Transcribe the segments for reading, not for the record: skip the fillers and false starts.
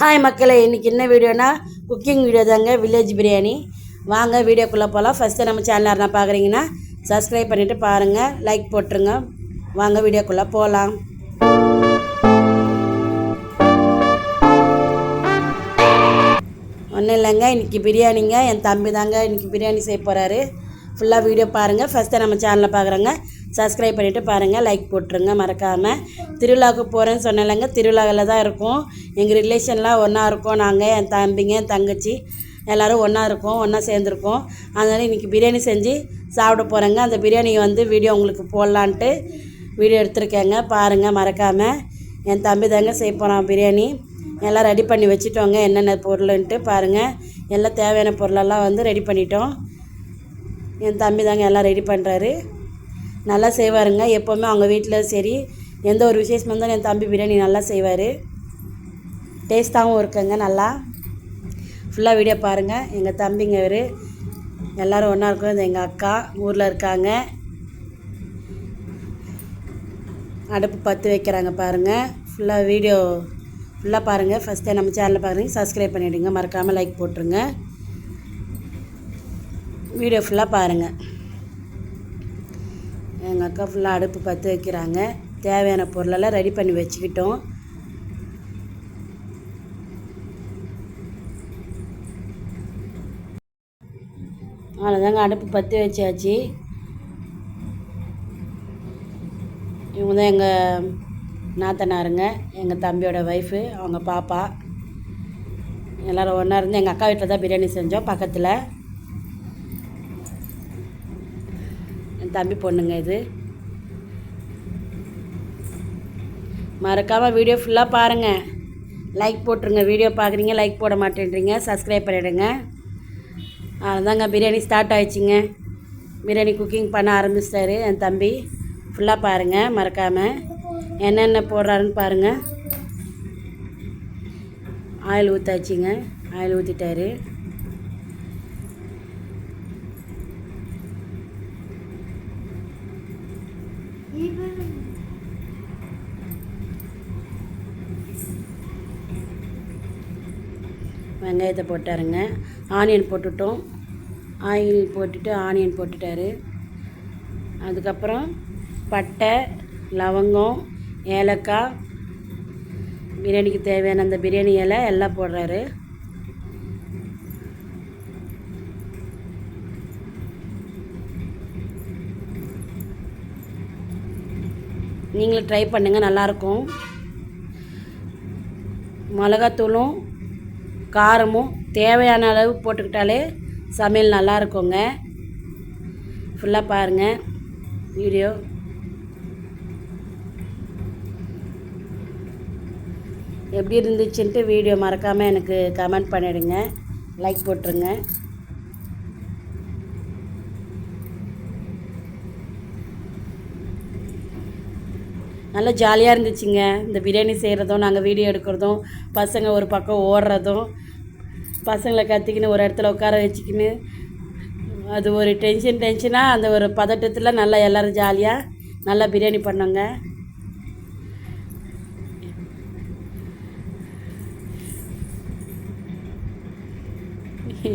Hi மக்களே, இன்றைக்கி என்ன வீடியோனா குக்கிங் வீடியோ தாங்க. வில்லேஜ் பிரியாணி. வாங்க வீடியோக்குள்ளே போகலாம். ஃபஸ்ட்டு நம்ம சேனல் யாருன்னா பார்க்குறீங்கன்னா சப்ஸ்கிரைப் பண்ணிவிட்டு பாருங்கள், லைக் போட்டுருங்க. வாங்க வீடியோக்குள்ளே போகலாம். ஒன்றும் இல்லைங்க, இன்றைக்கி பிரியாணிங்க. என் தம்பி தாங்க இன்றைக்கி பிரியாணி செய்ய போகிறாரு. ஃபுல்லாக வீடியோ பாருங்கள். ஃபஸ்ட்டு நம்ம சேனலில் பார்க்குறேங்க, சப்ஸ்கிரைப் பண்ணிவிட்டு பாருங்கள், லைக் போட்டுருங்க. மறக்காமல் திருவிழாவுக்கு போகிறேன்னு சொன்னேன்லங்க, திருவிழாவில் தான் இருக்கும். எங்கள் ரிலேஷன்லாம் ஒன்றா இருக்கோம். நாங்கள், என் தம்பிங்க, என் தங்கச்சி எல்லோரும் ஒன்றா இருக்கோம், ஒன்றா சேர்ந்துருக்கோம். அதனால் இன்றைக்கி பிரியாணி செஞ்சு சாப்பிட போகிறேங்க. அந்த பிரியாணி வீடியோ உங்களுக்கு போடலான்ட்டு வீடியோ எடுத்துருக்கேங்க. பாருங்கள் மறக்காமல். என் தம்பி தாங்க செய்ய போகிறான் பிரியாணி. எல்லாம் ரெடி பண்ணி வச்சுட்டோங்க, என்னென்ன பொருள்ன்ட்டு பாருங்கள். எல்லாம் தேவையான பொருளெல்லாம் ரெடி பண்ணிட்டோம். என் தம்பி தாங்க எல்லாம் ரெடி பண்ணுறாரு. நல்லா செய்வாருங்க. எப்போவுமே அவங்க வீட்டில் சரி, எந்த ஒரு விசேஷமாக இருந்தாலும் என் தம்பி பிரியாணி நல்லா செய்வார். டேஸ்ட்டாகவும் இருக்குங்க. நல்லா ஃபுல்லாக வீடியோ பாருங்கள். எங்கள் தம்பிங்க எல்லோரும் ஒன்றா இருக்கும். இது எங்கள் அக்கா ஊரில் இருக்காங்க. அடுப்பு பற்ற வைக்கிறாங்க பாருங்கள். ஃபுல்லாக வீடியோ ஃபுல்லாக பாருங்கள். ஃபஸ்ட்டு நம்ம சேனலில் பாருங்கள், சப்ஸ்கிரைப் பண்ணிவிடுங்க. மறக்காமல் லைக் போட்டுருங்க. வீடியோ ஃபுல்லாக பாருங்கள். எங்கள் அக்கா ஃபுல்லாக அடுப்பு பற்ற வைக்கிறாங்க. தேவையான பொருளெல்லாம் ரெடி பண்ணி வச்சுக்கிட்டோம். அவ்வளோதாங்க, அடுப்பு பற்ற வச்சாச்சு. இவங்க தான் எங்கள் நாத்தனாருங்க, எங்கள் தம்பியோட ஒய்ஃபு, அவங்க பாப்பா. எல்லோரும் ஒன்றா இருந்து எங்கள் அக்கா வீட்டில் தான் பிரியாணி செஞ்சோம். பக்கத்தில் என் தம்பி பொண்ணுங்க இது. மறக்காமல் வீடியோ ஃபுல்லாக பாருங்கள், லைக் போட்டுருங்க. வீடியோ பார்க்குறீங்க, லைக் போட மாட்டேன்றீங்க, சப்ஸ்கிரைப் பண்ணிவிடுங்க. அதுதாங்க பிரியாணி ஸ்டார்ட் ஆகிடுச்சிங்க. பிரியாணி குக்கிங் பண்ண ஆரம்பிச்சிட்டாரு என் தம்பி. ஃபுல்லாக பாருங்கள் மறக்காமல். என்னென்ன போடுறாருன்னு பாருங்கள். ஆயில் ஊற்றாச்சிங்க, ஆயில் ஊற்றிட்டாரு. வெங்காயத்தை போட்டாருங்க. ஆனியன் போட்டுட்டோம். ஆயில் போட்டுட்டு ஆனியன் போட்டுட்டாரு. அதுக்கப்புறம் பட்டை, லவங்கம், ஏலக்காய், பிரியாணிக்கு தேவையான அந்த பிரியாணி இலை எல்லாம் போடுறாரு. நீங்களும் ட்ரை பண்ணுங்கள், நல்லாயிருக்கும். மிளகாத்தூளும் காரமும் தேவையான அளவு போட்டுக்கிட்டாலே சமையல் நல்லா இருக்குங்க. ஃபுல்லாக பாருங்கள் வீடியோ. எப்படி இருந்துச்சுன்ட்டு வீடியோ மறக்காமல் எனக்கு கமெண்ட் பண்ணிவிடுங்க, லைக் போட்டுருங்க. நல்லா ஜாலியாக இருந்துச்சுங்க இந்த பிரியாணி செய்கிறதும், நாங்கள் வீடியோ எடுக்கிறதும், பசங்க ஒரு பக்கம் ஓடுறதும், பசங்களை கத்திக்கின்னு ஒரு இடத்துல உட்கார வச்சுக்கின்னு, அது ஒரு டென்ஷனாக அந்த ஒரு பதட்டத்தில் நல்லா எல்லோரும் ஜாலியாக நல்லா பிரியாணி பண்ணோங்க.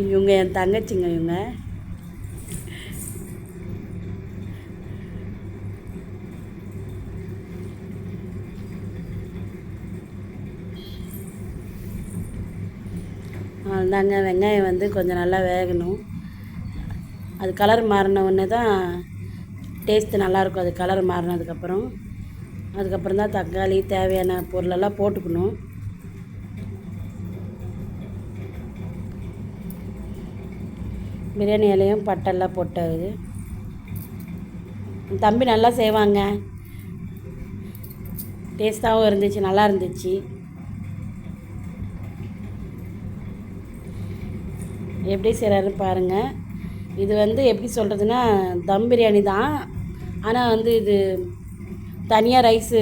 இவங்க என் தங்கச்சிங்க. இவங்க அதுதாங்க, வெங்காயம் கொஞ்சம் நல்லா வேகணும். அது கலர் மாறின உடனே தான் டேஸ்ட்டு நல்லாயிருக்கும். அது கலர் மாறினதுக்கப்புறம் தான் தக்காளி தேவையான பொருளெல்லாம் போட்டுக்கணும். பிரியாணி இலையும் பட்டெல்லாம் போட்டாது. தம்பி நல்லா செய்வாங்க, டேஸ்ட்டாகவும் இருந்துச்சு, நல்லா இருந்துச்சு. எப்படி செய்கிறாருன்னு பாருங்கள். இது எப்படி சொல்கிறதுனா தம் பிரியாணி தான். ஆனால் இது தனியாக ரைஸு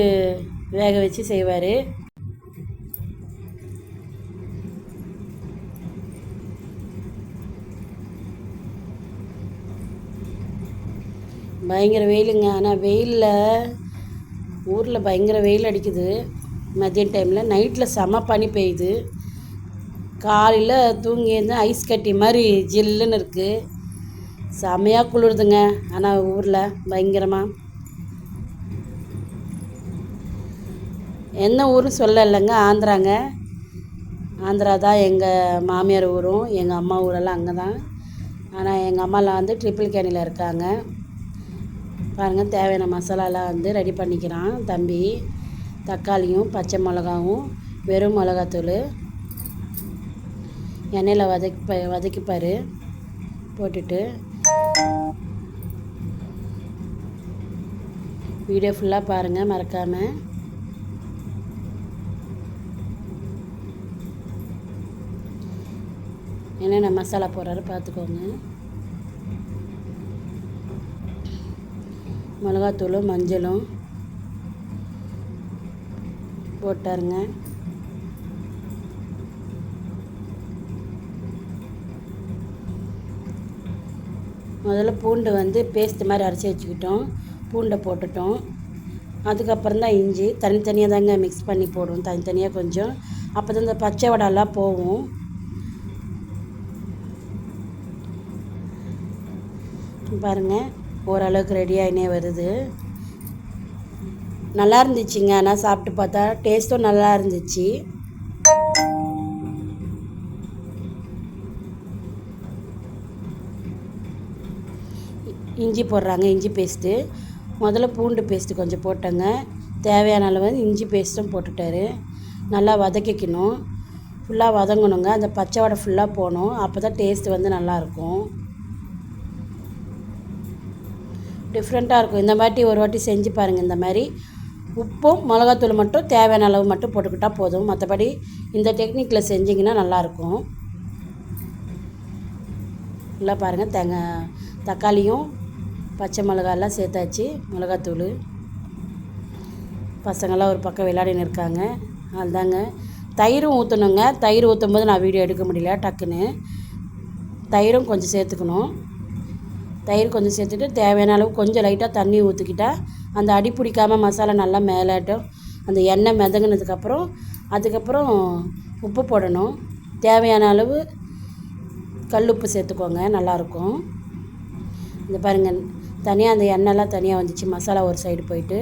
வேக வச்சு செய்வார். பயங்கர வெயிலுங்க. ஆனால் வெயிலில் ஊரில் பயங்கர வெயில் அடிக்குது. மதியம் டைமில் நைட்டில் செம பனி பெய்யுது. காலையில் தூங்கி இருந்தால் ஐஸ் கட்டி மாதிரி ஜில்லுன்னு இருக்குது. செமையாக குளிருதுங்க. ஆனால் ஊரில் பயங்கரமாக. என்ன ஊரும் சொல்லலைங்க, ஆந்திராங்க. ஆந்திரா தான் எங்கள் மாமியார் ஊரும், எங்கள் அம்மா ஊரெல்லாம் அங்கே தான். ஆனால் எங்கள் அம்மாலாம் வந்து ட்ரிபிள் கேணியில் இருக்காங்க. பாருங்கள், தேவையான மசாலாலாம் வந்து ரெடி பண்ணிக்கிறான் தம்பி. தக்காளியும் பச்சை மிளகாவும் வெறும் மிளகாத்தூள் எண்ணெயில் வதக்கிப்பார். போட்டுட்டு வீடியோ ஃபுல்லாக பாருங்கள் மறக்காமல். என்னென்ன மசாலா போடுறாரு பார்த்துக்கோங்க. மிளகாத்தூளும் மஞ்சளும் போட்டாருங்க. முதல்ல பூண்டு வந்து பேஸ்ட் மாதிரி அரைச்சி வச்சுக்கிட்டோம். பூண்டை போட்டுட்டோம். அதுக்கப்புறம் தான் இஞ்சி தனித்தனியாக தாங்க மிக்ஸ் பண்ணி போடுவோம், தனித்தனியாக கொஞ்சம். அப்போ தான் இந்த பச்சை வடைலாம் போகும். பாருங்கள், ஓரளவுக்கு ரெடியாகினே வருது. நல்லா இருந்துச்சுங்க. ஆனால் சாப்பிட்டு பார்த்தா டேஸ்ட்டும் நல்லா இருந்துச்சு. இஞ்சி போடுறாங்க, இஞ்சி பேஸ்ட்டு. முதல்ல பூண்டு பேஸ்ட்டு கொஞ்சம் போட்டேங்க. தேவையான அளவு இஞ்சி பேஸ்ட்டும் போட்டுட்டாரு. நல்லா வதக்கிக்கணும், ஃபுல்லாக வதங்கணுங்க. அந்த பச்சை வடை ஃபுல்லாக போகணும். அப்போ தான் டேஸ்ட் வந்து நல்லாயிருக்கும், டிஃப்ரெண்ட்டாக இருக்கும். இந்த வாட்டி ஒரு வாட்டி செஞ்சு பாருங்கள். இந்த மாதிரி உப்பும் மிளகாத்தூள் மட்டும் தேவையான அளவு மட்டும் போட்டுக்கிட்டால் போதும். மற்றபடி இந்த டெக்னிக்கில் செஞ்சிங்கன்னா நல்லாயிருக்கும். நல்லா பாருங்கள், தக்காளியும் பச்சை மிளகாலாம் சேர்த்தாச்சு. மிளகாத்தூள். பசங்களாம் ஒரு பக்கம் விளையாடின்னு இருக்காங்க. அதுதாங்க. தயிரும் ஊற்றணுங்க. தயிர் ஊற்றும் போது நான் வீடியோ எடுக்க முடியல, டக்குன்னு. தயிரும் கொஞ்சம் சேர்த்துக்கணும். தயிர் கொஞ்சம் சேர்த்துட்டு தேவையான அளவு கொஞ்சம் லைட்டாக தண்ணி ஊற்றிக்கிட்டால் அந்த அடி பிடிக்காமல் மசாலா நல்லா மேலாட்டும். அந்த எண்ணெய் மிதங்கினதுக்கப்புறம் அதுக்கப்புறம் உப்பு போடணும். தேவையான அளவு கல் உப்பு சேர்த்துக்கோங்க, நல்லாயிருக்கும். இந்த பாருங்கள், தனியாக அந்த எண்ணெய்லாம் தனியாக வந்துச்சு. மசாலா ஒரு சைடு போயிட்டு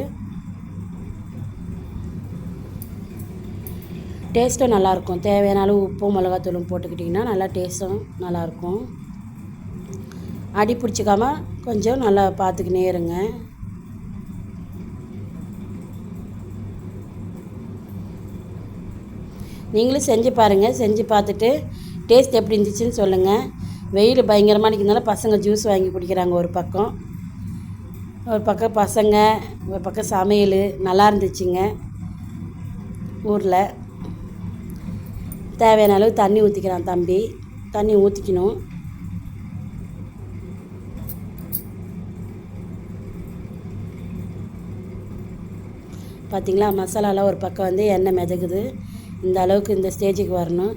டேஸ்ட்டும் நல்லாயிருக்கும். தேவையான அளவு உப்பும் மிளகாத்தூளும் போட்டுக்கிட்டிங்கன்னா நல்லா டேஸ்ட்டும் நல்லாயிருக்கும். அடி பிடிச்சிக்காம கொஞ்சம் நல்லா பார்த்துக்கினே இருங்க. நீங்களும் செஞ்சு பாருங்கள். செஞ்சு பார்த்துட்டு டேஸ்ட் எப்படி இருந்துச்சுன்னு சொல்லுங்கள். வெயில் பயங்கரமாக அடிக்கிறதுனால பசங்க ஜூஸ் வாங்கி குடிக்கிறாங்க. ஒரு பக்கம் பசங்க, ஒரு பக்கம் சமையல். நல்லா இருந்துச்சுங்க. ஊரில் தேவையான அளவு தண்ணி ஊற்றிக்கிறான் தம்பி. தண்ணி ஊற்றிக்கணும். பார்த்திங்களா, மசாலாலாம் ஒரு பக்கம் வந்து எண்ணெய் மிதக்குது. இந்த அளவுக்கு இந்த ஸ்டேஜுக்கு வரணும்.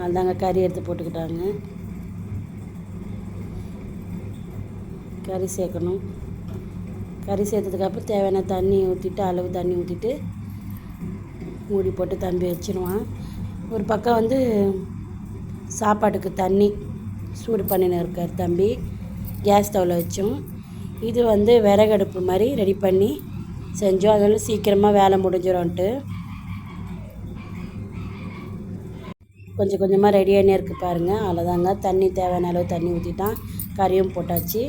அதுதாங்க கறி எடுத்து போட்டுக்கிட்டாங்க. கறி சேர்க்கணும். கறி சேர்த்ததுக்கப்புறம் தேவையான தண்ணி ஊற்றிட்டு, அளவு தண்ணி ஊற்றிட்டு மூடி போட்டு தம்பி வச்சிருவான். ஒரு பக்கம் வந்து சாப்பாட்டுக்கு தண்ணி சூடு பண்ணின்னு இருக்கார் தம்பி. கேஸ் ஸ்டவ்வில் வச்சோம். இது வந்து விறகடுப்பு மாதிரி ரெடி பண்ணி செஞ்சோம். அதனால சீக்கிரமாக வேலை முடிஞ்சிடும்ன்ட்டு கொஞ்சம் கொஞ்சமாக ரெடியாகினே இருக்குது பாருங்கள். அவ்வளோதாங்க. தண்ணி தேவையான அளவு தண்ணி ஊற்றிட்டான். கறியும் போட்டாச்சு.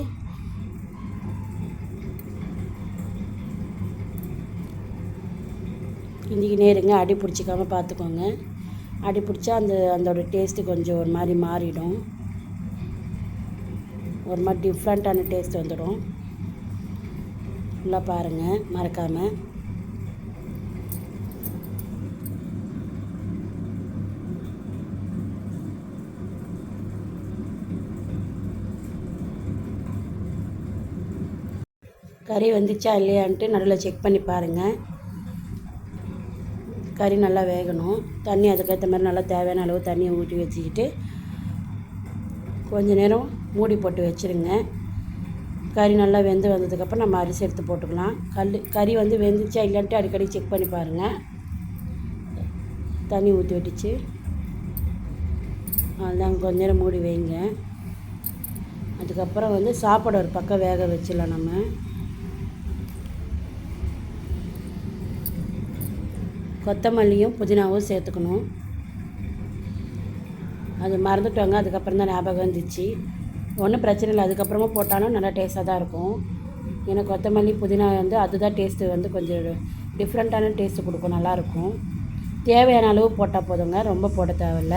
கிண்டிக்கினே இருங்க, அடி பிடிச்சிக்காமல் பார்த்துக்கோங்க. அடி பிடிச்சா அதோட டேஸ்ட்டு கொஞ்சம் ஒரு மாதிரி மாறிடும். ஒரு மாதிரி டிஃப்ரெண்ட்டான டேஸ்ட் வந்துடும். ஃபுல்லாக பாருங்கள் மறக்காமல். கறி வந்துச்சா இல்லையான்ட்டு நடுவில் செக் பண்ணி பாருங்கள். கறி நல்லா வேகணும். தண்ணி அதுக்கேற்ற மாதிரி நல்லா தேவையான அளவு தண்ணியை ஊற்றி வச்சுக்கிட்டு கொஞ்ச நேரம் மூடி போட்டு வச்சுருங்க. கறி நல்லா வெந்து வந்ததுக்கப்புறம் நம்ம அரிசி எடுத்து போட்டுக்கலாம். கறி வந்து வெந்துச்சா இல்லைன்ட்டு அடிக்கடி செக் பண்ணி பாருங்கள். தண்ணி ஊற்றி விட்டுச்சு. அதுதான் கொஞ்ச நேரம் மூடி வைங்க. அதுக்கப்புறம் வந்து சாப்பாடு ஒரு பக்கம் வேக வச்சிடலாம். நம்ம கொத்தமல்லியும் புதினாவும் சேர்த்துக்கணும். அது மறந்துட்டோங்க, அதுக்கப்புறம் தான் ஞாபகம் வந்துச்சு. ஒன்றும் பிரச்சனை இல்லை, அதுக்கப்புறமா போட்டாலும் நல்லா டேஸ்ட்டாக தான் இருக்கும். ஏன்னா கொத்தமல்லி புதினா வந்து அதுதான் டேஸ்ட்டு வந்து கொஞ்சம் டிஃப்ரெண்ட்டான டேஸ்ட்டு கொடுக்கும், நல்லாயிருக்கும். தேவையான அளவு போட்டால் போதுங்க, ரொம்ப போட தேவையில்ல.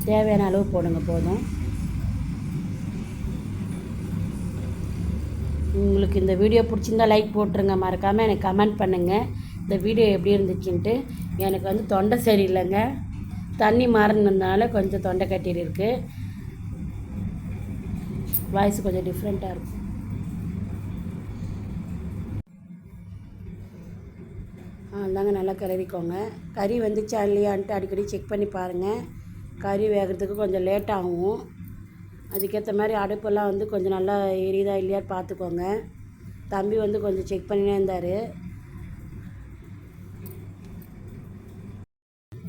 தேவையான அளவு போடுங்க போதும். உங்களுக்கு இந்த வீடியோ பிடிச்சிருந்தால் லைக் போட்டுருங்க. மறக்காமல் எனக்கு கமெண்ட் பண்ணுங்கள் இந்த வீடியோ எப்படி இருந்துச்சுன்ட்டு. எனக்கு வந்து தொண்டை சரியில்லைங்க, தண்ணி மாறினதுனால கொஞ்சம் தொண்டை கட்டிட்டு இருக்குது. வாய்ஸ் கொஞ்சம் டிஃப்ரெண்ட்டாக இருக்கும். அதாங்க நல்லா கிளறிக்கோங்க. கறி வந்துச்சா இல்லையான்ட்டு அடிக்கடி செக் பண்ணி பாருங்கள். கறி வேகிறதுக்கு கொஞ்சம் லேட் ஆகும். அதுக்கேற்ற மாதிரி அடுப்பெல்லாம் வந்து கொஞ்சம் நல்லா எரியுதா இல்லையான்னு பார்த்துக்கோங்க. தம்பி வந்து கொஞ்சம் செக் பண்ணினே இருந்தார்.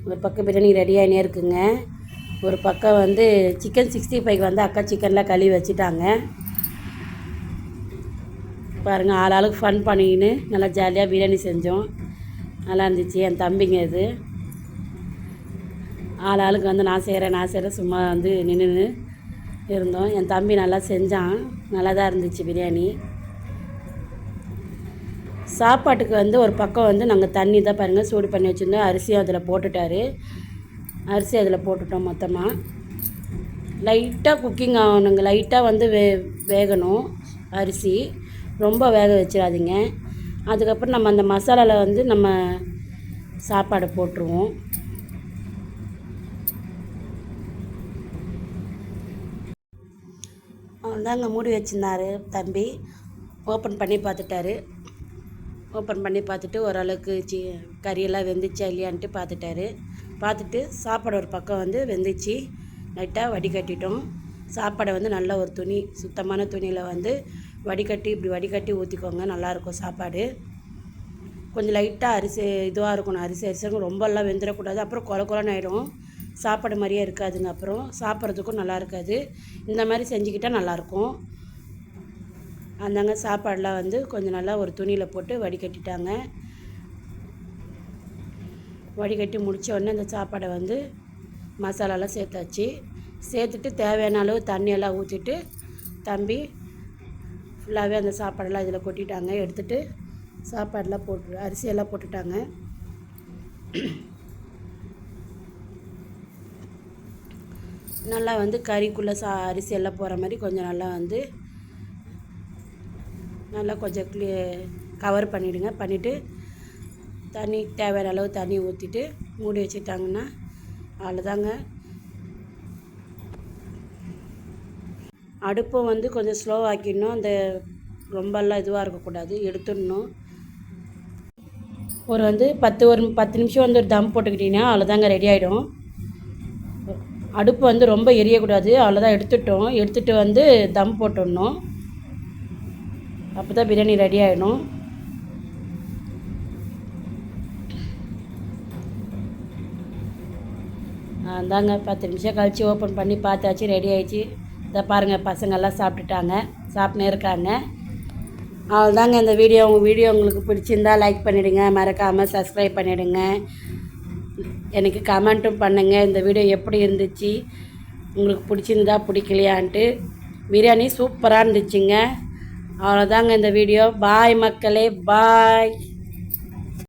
ஒரு பக்கம் பிரியாணி ரெடியாகினே இருக்குங்க. ஒரு பக்கம் வந்து சிக்கன் 65 வந்து அக்கா சிக்கன்லாம் கழுவி வச்சுட்டாங்க. பாருங்கள், ஆளாளுக்கு ஃபன் பண்ணிக்கின்னு நல்லா ஜாலியாக பிரியாணி செஞ்சோம். நல்லா இருந்துச்சு. என் தம்பிங்க இது ஆளாளுக்கு வந்து நான் செய்கிறேன் சும்மா வந்து நின்று இருந்தோம். என் தம்பி நல்லா செஞ்சான், நல்லா தான் இருந்துச்சு பிரியாணி. சாப்பாட்டுக்கு வந்து ஒரு பக்கம் வந்து நாங்கள் தண்ணி தான் பாருங்கள் சூடு பண்ணி வச்சுருந்தோம். அரிசியும் அதில் போட்டுட்டார். அரிசி அதில் போட்டுட்டோம். மொத்தமாக லைட்டாக குக்கிங் ஆகணுங்க, லைட்டாக வந்து வேகணும் அரிசி, ரொம்ப வேக வச்சிடாதீங்க. அதுக்கப்புறம் நம்ம அந்த மசாலாவில் வந்து நம்ம சாப்பாடை போட்டுருவோம். அவன்தாங்க மூடி வச்சுருந்தார் தம்பி. ஓப்பன் பண்ணி பார்த்துட்டாரு. ஓப்பன் பண்ணி பார்த்துட்டு ஓரளவுக்கு கறியெல்லாம் வெந்துச்சா இல்லையான்ட்டு பார்த்துட்டு சாப்பாடு ஒரு பக்கம் வந்து வெந்துச்சு. லைட்டாக வடிகட்டிட்டோம். சாப்பாடை வந்து நல்ல ஒரு துணி, சுத்தமான துணியில் வந்து இப்படி வடிகட்டி ஊற்றிக்கோங்க. நல்லாயிருக்கும் சாப்பாடு. கொஞ்சம் லைட்டாக அரிசி இதுவாக இருக்கணும். அரிசி ரொம்பலாம் வெந்துடக்கூடாது, அப்புறம் குழன்னு ஆகிடும். சாப்பாடு மாதிரியே இருக்காதுங்க, அப்புறம் சாப்பிட்றதுக்கும் நல்லா இருக்காது. இந்த மாதிரி செஞ்சுக்கிட்டால் நல்லாயிருக்கும். அந்தாங்க சாப்பாடெலாம் வந்து கொஞ்சம் நல்லா ஒரு துணியில் போட்டு வடிகட்டிட்டாங்க. வடிகட்டி முடித்த உடனே இந்த சாப்பாடை வந்து மசாலாலாம் சேர்த்துட்டு தேவையான அளவு தண்ணியெல்லாம் ஊற்றிட்டு தம்பி ஃபுல்லாகவே அந்த சாப்பாடெல்லாம் இதில் கொட்டிட்டாங்க. எடுத்துகிட்டு சாப்பாடெலாம் அரிசியெல்லாம் போட்டுட்டாங்க. நல்லா வந்து கறிக்குள்ளே அரிசியெல்லாம் போகிற மாதிரி கொஞ்சம் நல்லா வந்து நல்லா கொஞ்சம் கவர் பண்ணிவிடுங்க. பண்ணிவிட்டு தண்ணி தேவையான அளவு தண்ணி ஊற்றிட்டு மூடி வச்சுட்டாங்கன்னா அவ்வளோதாங்க. அடுப்பும் வந்து கொஞ்சம் ஸ்லோவாக்கிடணும். அந்த ரொம்பலாம் இதுவாக இருக்கக்கூடாது, எடுத்துடணும். ஒரு 10 நிமிஷம் வந்து ஒரு தம் போட்டுக்கிட்டிங்கன்னா அவ்வளோதாங்க, ரெடி ஆகிடும். அடுப்பு வந்து ரொம்ப எரியக்கூடாது. அவ்வளோதான், எடுத்துகிட்டு வந்து தம் போட்டுடணும். அப்போ தான் பிரியாணி ரெடி ஆகிடும். அந்தாங்க 10 நிமிஷம் கழித்து ஓப்பன் பண்ணி பார்த்தாச்சு, ரெடி ஆகிடுச்சு. இதை பாருங்கள், பசங்கள்லாம் சாப்பிட்டுனே இருக்காங்க. அவ்வளோதாங்க இந்த வீடியோ. உங்களுக்கு பிடிச்சிருந்தா லைக் பண்ணிவிடுங்க, மறக்காமல் சப்ஸ்கிரைப் பண்ணிவிடுங்க. எனக்கு கமெண்ட்டும் பண்ணுங்கள் இந்த வீடியோ எப்படி இருந்துச்சு, உங்களுக்கு பிடிச்சிருந்தா பிடிக்கலையான்ட்டு. பிரியாணி சூப்பராக இருந்துச்சுங்க. அவ்வளோதாங்க இந்த வீடியோ. பாய் மக்களே, பாய்.